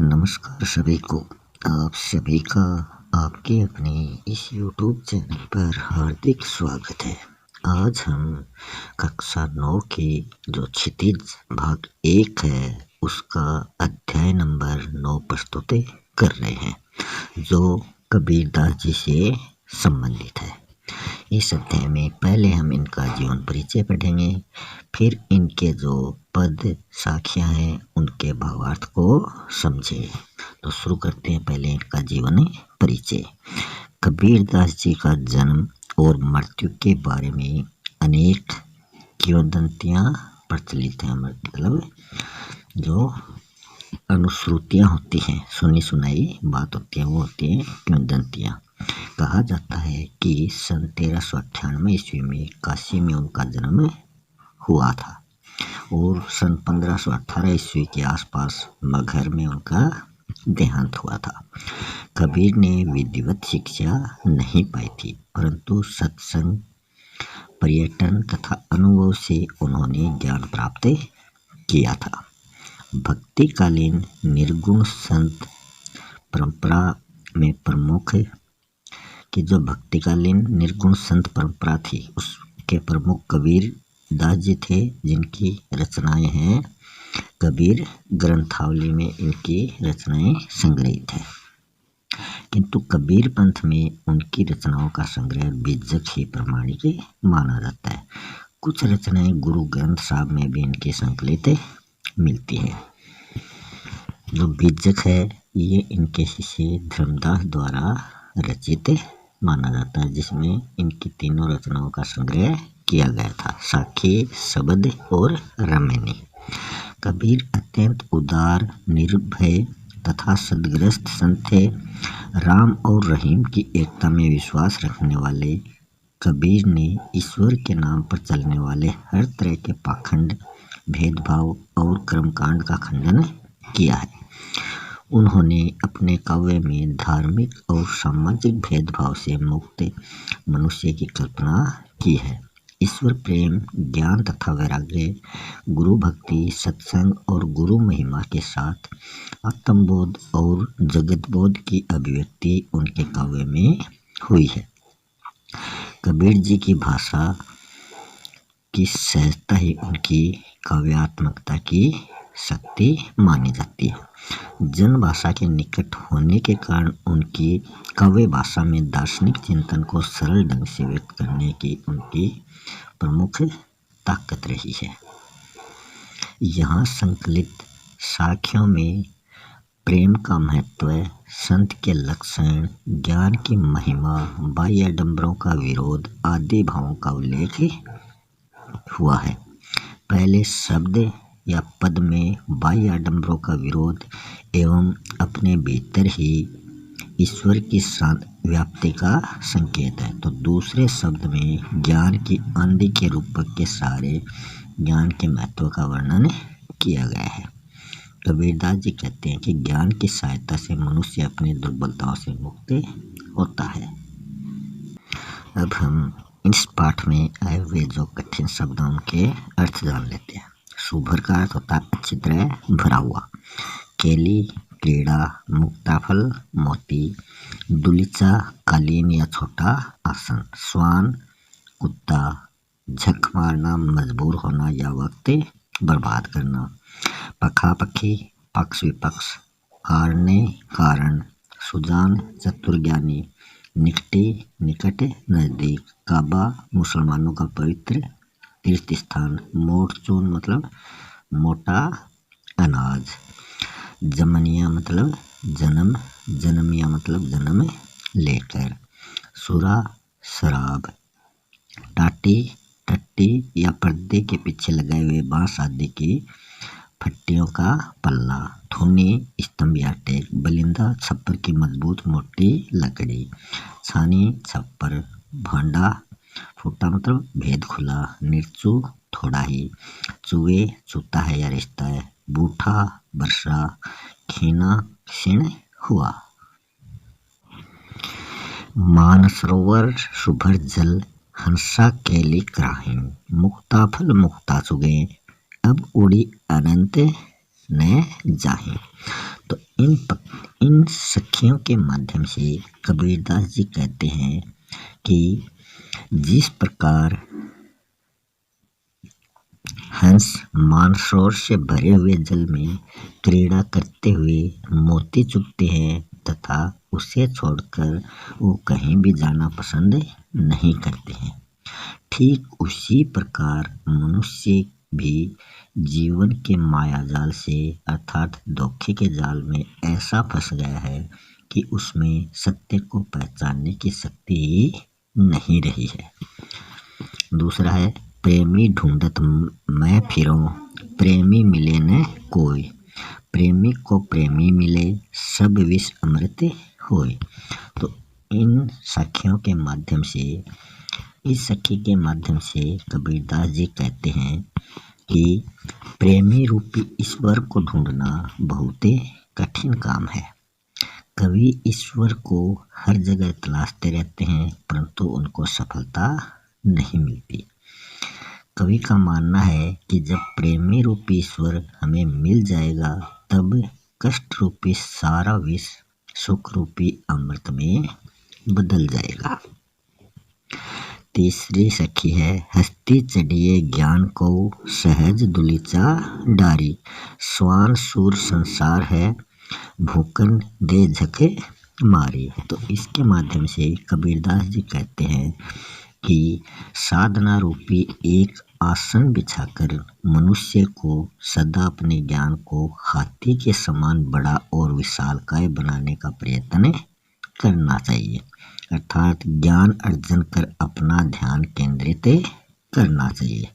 नमस्कार सभी को। आप सभी का आपके अपने इस YouTube चैनल पर हार्दिक स्वागत है। आज हम कक्षा 9 की जो क्षितिज भाग 1 है उसका अध्याय नंबर 9 प्रस्तुत कर रहे हैं, जो कबीरदास जी से संबंधित है। इस अध्याय में पहले हम इनका जीवन परिचय पढ़ेंगे, फिर इनके जो पद साखियाँ हैं उनके भावार्थ को समझें। तो शुरू करते हैं पहले इनका जीवन परिचय। कबीरदास जी का जन्म और मृत्यु के बारे में अनेक किंवदंतियाँ प्रचलित हैं। मतलब जो अनुश्रुतियाँ होती हैं, सुनी सुनाई बात होती है, वो होती हैं किंवदंतियाँ। कहा जाता है कि सन 1398 ईस्वी में काशी में उनका जन्म हुआ था और सन 1518 ईस्वी के आसपास मगहर में उनका देहांत हुआ था। कबीर ने विधिवत शिक्षा नहीं पाई थी, परंतु सत्संग, पर्यटन तथा अनुभव से उन्होंने ज्ञान प्राप्त किया था। भक्तिकालीन निर्गुण संत परंपरा में प्रमुख कि जो भक्तिकालीन निर्गुण संत परंपरा थी उसके प्रमुख कबीर दास जी थे, जिनकी रचनाएं हैं कबीर ग्रंथावली में इनकी रचनाएं संग्रहित है। किंतु कबीर पंथ में उनकी रचनाओं का संग्रह बीजक ही प्रमाणिक माना जाता है। कुछ रचनाएं गुरु ग्रंथ साहब में भी इनकी संकलित मिलती है। जो बीजक है ये इनके शिष्य धर्मदास द्वारा रचित माना जाता है, जिसमें इनकी तीनों रचनाओं का संग्रह किया गया था, साखी, शब्द और रामायणी। कबीर अत्यंत उदार, निर्भय तथा सद्ग्रस्त संत थे। राम और रहीम की एकता में विश्वास रखने वाले कबीर ने ईश्वर के नाम पर चलने वाले हर तरह के पाखंड, भेदभाव और कर्मकांड का खंडन किया है। उन्होंने अपने काव्य में धार्मिक और सामाजिक भेदभाव से मुक्त मनुष्य की कल्पना की है। ईश्वर प्रेम, ज्ञान तथा वैराग्य, गुरु भक्ति, सत्संग और गुरु महिमा के साथ आत्मबोध और जगत बोध की अभिव्यक्ति उनके काव्य में हुई है। कबीर जी की भाषा की सहजता ही उनकी काव्यात्मकता की शक्ति मानी जाती है। जन भाषा के निकट होने के कारण उनकी काव्य भाषा में दार्शनिक चिंतन को सरल ढंग से व्यक्त करने की उनकी प्रमुख ताकत रही है। यहाँ संकलित साखियों में प्रेम का महत्व, संत के लक्षण, ज्ञान की महिमा, बाह्य आडंबरों का विरोध आदि भावों का उल्लेख हुआ है। पहले शब्द या पद में बाह्य आडंबरों का विरोध एवं अपने भीतर ही ईश्वर की व्याप्ति का संकेत है, तो दूसरे शब्द में ज्ञान की आंधी के रूपक के सारे ज्ञान के महत्व का वर्णन किया गया है। कबीरदास जी कहते हैं कि ज्ञान की सहायता से मनुष्य अपनी दुर्बलताओं से मुक्त होता है। अब हम इस पाठ में आए हुए जो कठिन शब्दों के अर्थ जान लेते हैं। सुभर का अर्थ होता है अच्छी तरह भरा हुआ। केली, क्रीड़ा, मुक्ताफल, मोती। दुलीचा, कालीन या छोटा आसन। स्वान, कुत्ता। झक मारना, मजबूर होना या वक्त बर्बाद करना। पखा पखी, पक्ष विपक्ष। कारणे, कारण। सुजान, चतुर्ज्ञानी। निकटे, निकट, नजदीक। काबा, मुसलमानों का पवित्र तीर्थ स्थान। मोट चून मतलब मोटा अनाज। जमनिया मतलब जन्म, जन्मिया मतलब जन्म लेकर। सुरा, शराब। टाटी, टट्टी या पर्दे के पीछे लगाए हुए बांस आदि की फट्टियों का पल्ला। थुनी, स्तंभ या टेक। बलिंदा, छप्पर की मजबूत मोटी लकड़ी। छानी, छप्पर। भांडा, फूटा मतलब भेद खुला। निर्चू, थोड़ा ही। चूहे, चूता है या रिश्ता है। बूठा, वर्षा। खीना, क्षीण हुआ। मानसरोवर, सुभर जल। हंसा, केली, कराहीन। मुक्ताफल, मुक्ता चुगे। अब उड़ी अनंत न जाहें। तो इन सखियों के माध्यम से कबीरदास जी कहते हैं कि जिस प्रकार हंस मानसरोवर से भरे हुए जल में क्रीड़ा करते हुए मोती चुगते हैं तथा उसे छोड़कर वो कहीं भी जाना पसंद नहीं करते हैं, ठीक उसी प्रकार मनुष्य भी जीवन के माया जाल से अर्थात धोखे के जाल में ऐसा फंस गया है कि उसमें सत्य को पहचानने की शक्ति ही नहीं रही है। दूसरा है प्रेमी ढूंढत मैं फिरूं, प्रेमी मिले न कोई, प्रेमी को प्रेमी मिले सब विष अमृत होए। तो इन सखियों के माध्यम से, इस सखी के माध्यम से कबीरदास जी कहते हैं कि प्रेमी रूपी ईश्वर को ढूंढना बहुत कठिन काम है। कवि ईश्वर को हर जगह तलाशते रहते हैं परंतु उनको सफलता नहीं मिलती। कवि का मानना है कि जब प्रेमी रूपी ईश्वर हमें मिल जाएगा तब कष्ट रूपी सारा विष सुख रूपी अमृत में बदल जाएगा। तीसरी सखी है हस्ती चढ़िए ज्ञान को सहज दुलीचा डारी, स्वान सूर संसार है भूकन दे झके मारी। तो इसके माध्यम से कबीरदास जी कहते हैं कि साधना रूपी एक आसन बिछाकर मनुष्य को सदा अपने ज्ञान को हाथी के समान बड़ा और विशालकाय बनाने का प्रयत्न करना चाहिए, अर्थात ज्ञान अर्जन कर अपना ध्यान केंद्रित करना चाहिए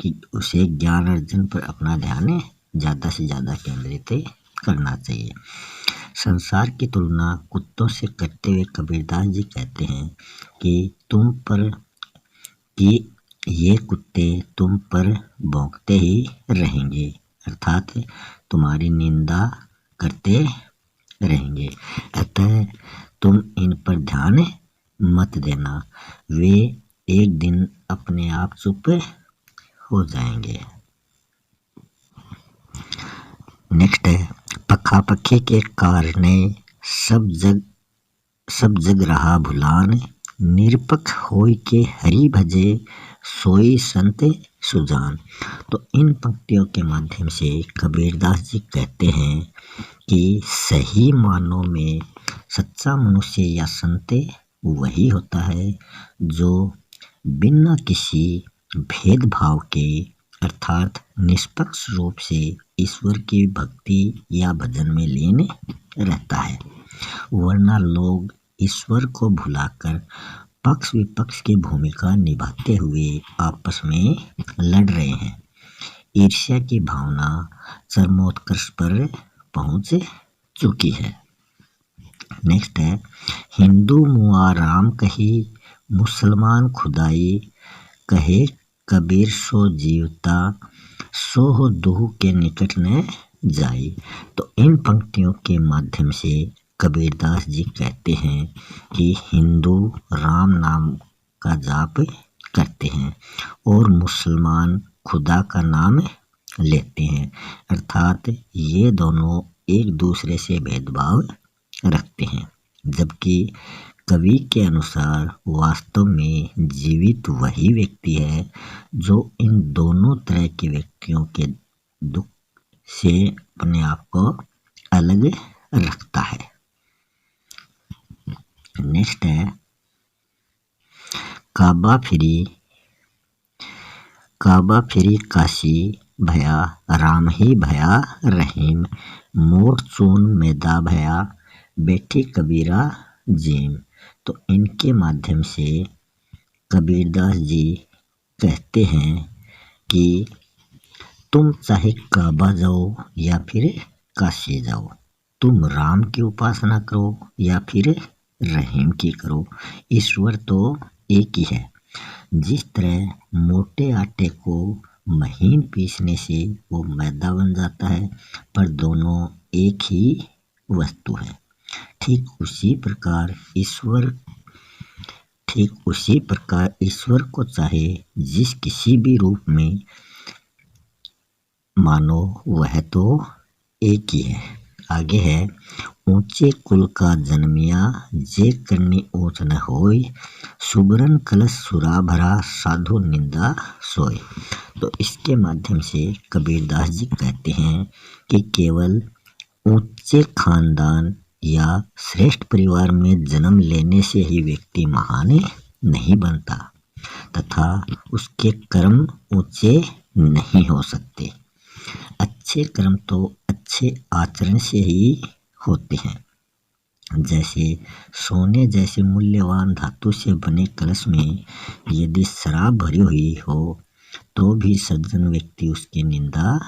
कि उसे ज्ञान अर्जन पर अपना ध्यान ज़्यादा से ज़्यादा केंद्रित करना चाहिए। संसार की तुलना कुत्तों से करते हुए कबीरदास जी कहते हैं कि ये कुत्ते तुम पर भौंकते ही रहेंगे, अर्थात तुम्हारी निंदा करते रहेंगे, अतः तुम इन पर ध्यान मत देना, वे एक दिन अपने आप चुप हो जाएंगे। नेक्स्ट है पखा पखी के कारणे सब जग रहा भुलान, निरपख होय के हरि भजे सोई संत सुजान। तो इन पंक्तियों के माध्यम से कबीरदास जी कहते हैं कि सही मानों में सच्चा मनुष्य या संत वही होता है जो बिना किसी भेदभाव के अर्थात निष्पक्ष रूप से ईश्वर की भक्ति या भजन में लीन रहता है, वरना लोग ईश्वर को भुलाकर पक्ष विपक्ष की भूमिका निभाते हुए आपस में लड़ रहे हैं। ईर्ष्या की भावना चरमोत्कर्ष पर पहुंच चुकी है। नेक्स्ट है हिंदू मुआ राम कही, मुसलमान खुदाई कहे कबीर सो जीवता, सो दुह के निकट न जाई। तो इन पंक्तियों के माध्यम से कबीरदास जी कहते हैं कि हिंदू राम नाम का जाप करते हैं और मुसलमान खुदा का नाम लेते हैं, अर्थात ये दोनों एक दूसरे से भेदभाव रखते हैं, जबकि कवि के अनुसार वास्तव में जीवित वही व्यक्ति है जो इन दोनों तरह के व्यक्तियों के दुख से अपने आप को अलग रखता है। नेक्स्ट है काबा फिरी काशी भया, राम ही भया रहीम, मोट चून मैदा भया बैठी कबीरा जीम। तो इनके माध्यम से कबीरदास जी कहते हैं कि तुम चाहे काबा जाओ या फिर काशी जाओ, तुम राम की उपासना करो या फिर रहीम की करो, ईश्वर तो एक ही है। जिस तरह मोटे आटे को महीन पीसने से वो मैदा बन जाता है पर दोनों एक ही वस्तु है, ठीक उसी प्रकार ईश्वर को चाहे जिस किसी भी रूप में मानो वह तो एक ही है। आगे है, ऊंचे कुल का जन्मिया जे करनी ऊंच न होय, सुबरन कलश सुरा भरा साधु निंदा सोय। तो इसके माध्यम से कबीरदास जी कहते हैं कि केवल ऊंचे खानदान या श्रेष्ठ परिवार में जन्म लेने से ही व्यक्ति महान नहीं बनता तथा उसके कर्म ऊंचे नहीं हो सकते। अच्छे कर्म तो अच्छे आचरण से ही होते हैं। जैसे सोने जैसे मूल्यवान धातु से बने कलश में यदि शराब भरी हुई हो तो भी सज्जन व्यक्ति उसकी निंदा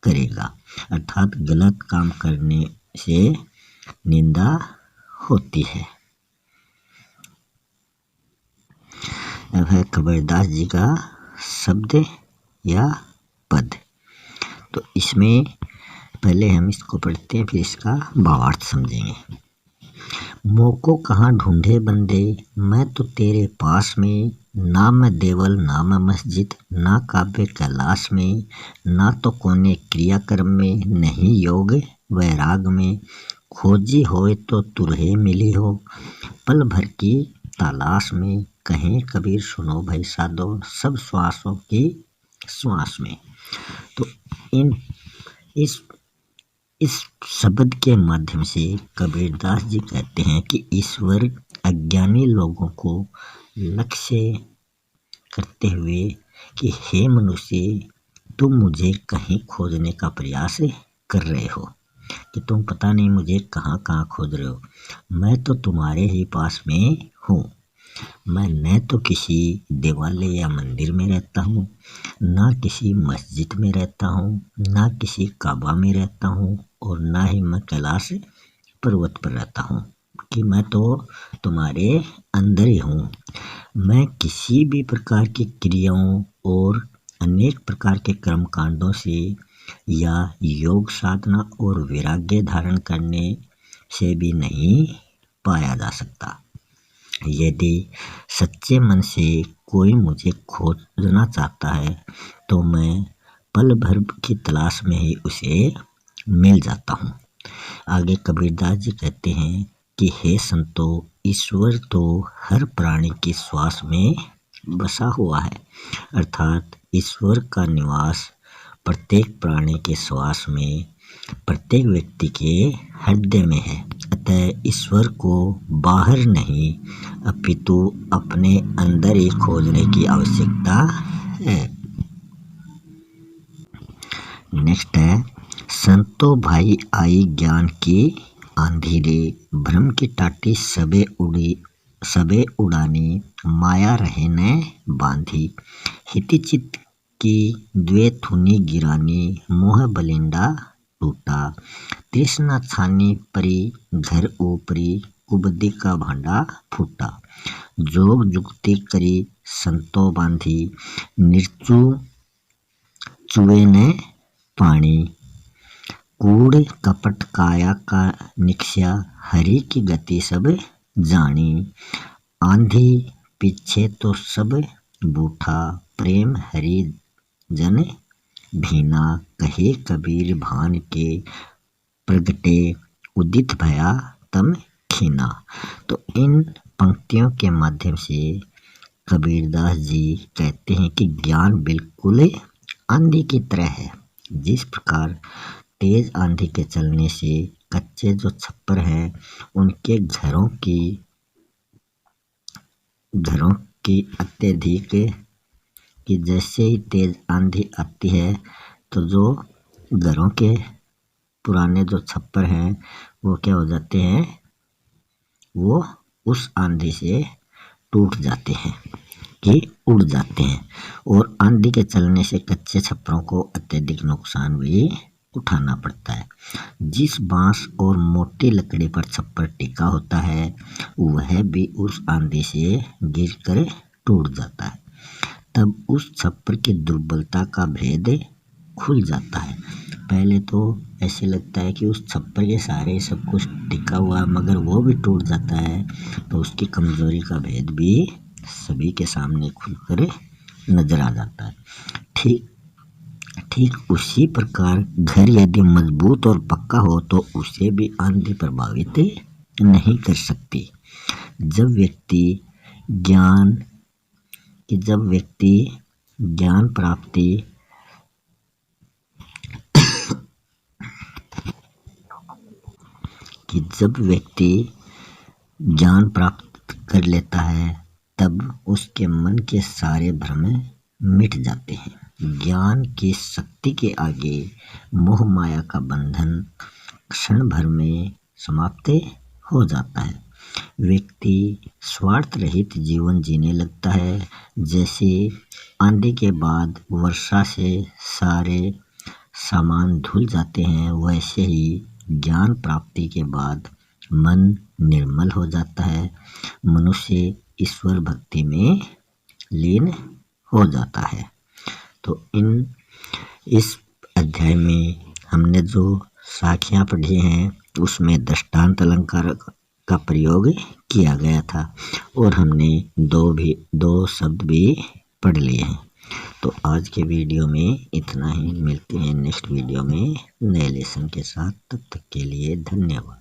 करेगा, अर्थात गलत काम करने से निंदा होती है। अब है कबीरदास जी का शब्द या पद। तो इसमें पहले हम इसको पढ़ते हैं, फिर इसका भावार्थ समझेंगे। मोको कहाँ ढूंढे बंदे, मैं तो तेरे पास में, ना मैं देवल ना मैं मस्जिद, ना काव्य कैलाश में, ना तो कोने क्रियाकर्म में, नहीं योग वैराग में, खोजी होए तो तुरहे मिली हो, पल भर की तलाश में, कहें कबीर सुनो भाई साधो, सब श्वासों की श्वास में। तो इस शब्द के माध्यम से कबीरदास जी कहते हैं कि ईश्वर अज्ञानी लोगों को लक्ष्य करते हुए कि हे मनुष्य, तुम मुझे कहीं खोजने का प्रयास कर रहे हो, कि तुम पता नहीं मुझे कहाँ कहाँ खोज रहे हो, मैं तो तुम्हारे ही पास में हूँ। मैं न तो किसी देवालय या मंदिर में रहता हूँ, ना किसी मस्जिद में रहता हूँ, ना किसी काबा में रहता हूँ, और ना ही मैं कैलाश पर्वत पर रहता हूँ, कि मैं तो तुम्हारे अंदर ही हूँ। मैं किसी भी प्रकार की क्रियाओं और अनेक प्रकार के कर्म कांडों से या योग साधना और वैराग्य धारण करने से भी नहीं पाया जा सकता। यदि सच्चे मन से कोई मुझे खोजना चाहता है तो मैं पल भर की तलाश में ही उसे मिल जाता हूँ। आगे कबीरदास जी कहते हैं कि हे संतो, ईश्वर तो हर प्राणी की श्वास में बसा हुआ है, अर्थात ईश्वर का निवास प्रत्येक प्राणी के श्वास में, प्रत्येक व्यक्ति के हृदय में है। अतः ईश्वर को बाहर नहीं अपितु अपने अंदर ही खोजने की आवश्यकता है। नेक्स्ट है, संतो भाई आई ज्ञान की आंधी रे, भ्रम की टाटी सबे उड़ानी, माया रहे न बांधी, हिति चित्त की द्वे थुनी गिरानी, मोह बलिंडा टूटा, तृष्णा छानी परी घर ऊपरी, कुबदी का भांडा फूटा, जोग जुगती करी संतो बांधी, निर्चु चुए ने पानी, कूड़ कपट काया का निक्ष्या, हरि की गति सब जानी, आंधी पीछे तो सब बूठा, प्रेम हरि जन भीना, कहे कबीर भान के प्रगटे, उदित भया तम खीना। तो इन पंक्तियों के माध्यम से कबीरदास जी कहते हैं कि ज्ञान बिल्कुल आंधी की तरह है। जिस प्रकार तेज आंधी के चलने से कच्चे जो छप्पर हैं उनके घरों की अत्यधिक कि जैसे ही तेज आंधी आती है तो जो घरों के पुराने जो छप्पर हैं वो क्या हो जाते हैं, वो उस आंधी से टूट जाते हैं कि उड़ जाते हैं, और आंधी के चलने से कच्चे छप्परों को अत्यधिक नुकसान भी उठाना पड़ता है। जिस बांस और मोटी लकड़ी पर छप्पर टिका होता है वह भी उस आंधी से गिरकर टूट जाता है। तब उस छप्पर की दुर्बलता का भेद खुल जाता है। पहले तो ऐसे लगता है कि उस छप्पर के सहारे सब कुछ टिका हुआ, मगर वो भी टूट जाता है तो उसकी कमजोरी का भेद भी सभी के सामने खुलकर नजर आ जाता है। ठीक उसी प्रकार घर यदि मजबूत और पक्का हो तो उसे भी आंधी प्रभावित नहीं कर सकती। जब व्यक्ति ज्ञान जब व्यक्ति ज्ञान प्राप्ति जब व्यक्ति ज्ञान प्राप्त कर लेता है तब उसके मन के सारे भ्रम मिट जाते हैं। ज्ञान की शक्ति के आगे मोह माया का बंधन क्षण भर में समाप्त हो जाता है। व्यक्ति स्वार्थ रहित जीवन जीने लगता है। जैसे आंधी के बाद वर्षा से सारे सामान धुल जाते हैं, वैसे ही ज्ञान प्राप्ति के बाद मन निर्मल हो जाता है। मनुष्य ईश्वर भक्ति में लीन हो जाता है। तो इस अध्याय में हमने जो साखियाँ पढ़ी हैं उसमें दृष्टांत अलंकार का प्रयोग किया गया था और हमने दो शब्द भी पढ़ लिए हैं। तो आज के वीडियो में इतना ही। मिलते हैं नेक्स्ट वीडियो में नए लेसन के साथ। तब तक के लिए धन्यवाद।